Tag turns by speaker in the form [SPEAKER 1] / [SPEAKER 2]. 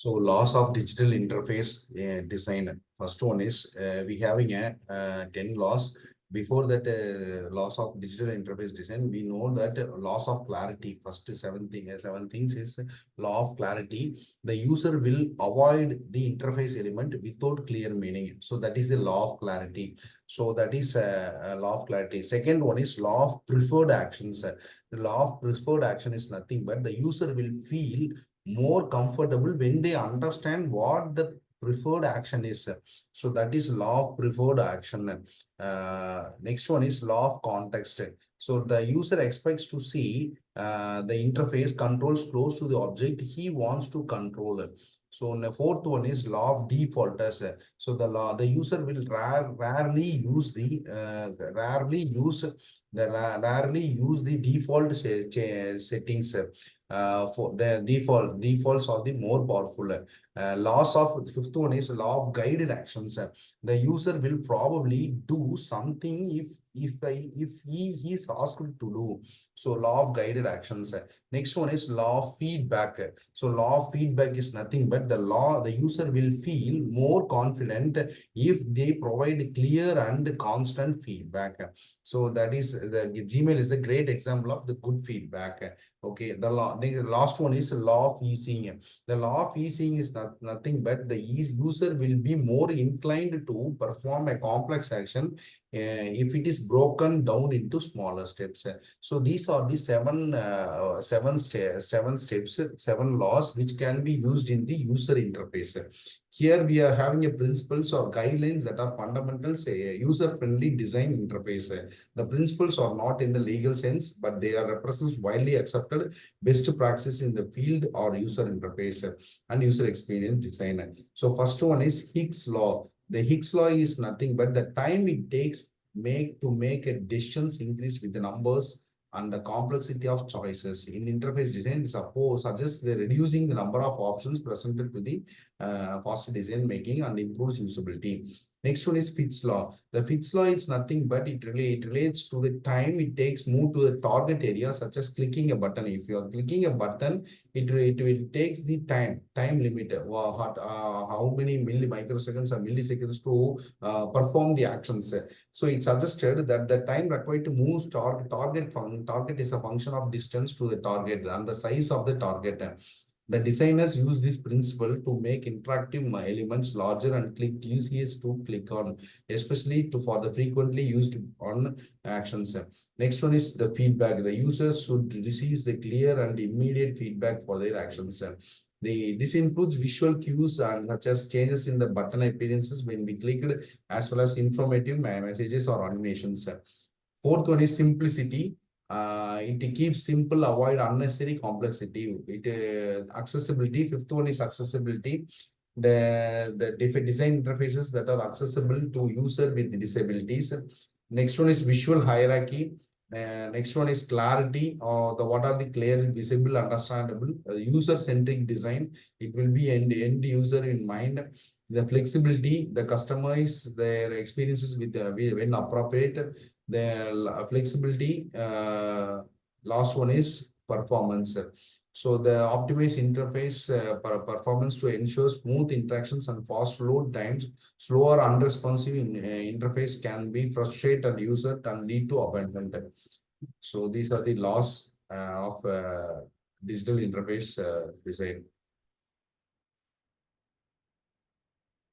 [SPEAKER 1] So loss of digital interface design. First one is we having a 10 loss. Before that loss of digital interface design, we know that loss of clarity. First seven things is law of clarity. The user will avoid the interface element without clear meaning. So that is the law of clarity. So that is a law of clarity. Second one is law of preferred actions. The law of preferred action is nothing but the user will feel more comfortable when they understand what the preferred action is. So that is law of preferred action. Next one is law of context. So the user expects to see the interface controls close to the object he wants to control. So the fourth one is law of default. So the user will rarely use the default settings. For the defaults are the more powerful. Laws of fifth one is law of guided actions. The user will probably do something if he is asked to do. So law of guided actions. Next one is law of feedback. So law of feedback is nothing but the user will feel more confident if they provide clear and constant feedback. So that is the Gmail is a great example of the good feedback. Okay, the last one is law of easing. The law of easing is nothing but the user will be more inclined to perform a complex action if it is broken down into smaller steps. So these are the seven steps, seven laws which can be used in the user interface. Here we are having a principles or guidelines that are fundamentals, a user-friendly design interface. The principles are not in the legal sense, but they are represents widely accepted best practice in the field or user interface and user experience design. So first one is Hicks law. The Hicks law is nothing but the time it takes to make a decisions increase with the numbers and the complexity of choices in interface design. Suggests the reducing the number of options presented to the faster decision making and improves usability. Next one is Fitts law. The Fitts law is nothing but it relates to the time it takes move to the target area, such as clicking a button. If you are clicking a button, it takes the time limit. How many microseconds or milliseconds to perform the actions. So it suggested that the time required to move target is a function of distance to the target and the size of the target. The designers use this principle to make interactive elements larger and easiest to click on, especially for the frequently used on actions. Next one is the feedback. The users should receive the clear and immediate feedback for their actions. This includes visual cues and such as changes in the button appearances when we clicked, as well as informative messages or animations. Fourth one is simplicity. It keeps simple, avoid unnecessary complexity. Accessibility. Fifth one is accessibility. The design interfaces that are accessible to user with disabilities. Next one is visual hierarchy. Next one is clarity, or what are the clear, visible, understandable, user-centric design. It will be end user in mind. The flexibility, the customize their experiences with when appropriate. The flexibility. Last one is performance. So the optimized interface performance to ensure smooth interactions and fast load times. Slower unresponsive interface can be frustrate and user and lead to abandonment. So these are the laws of digital interface design.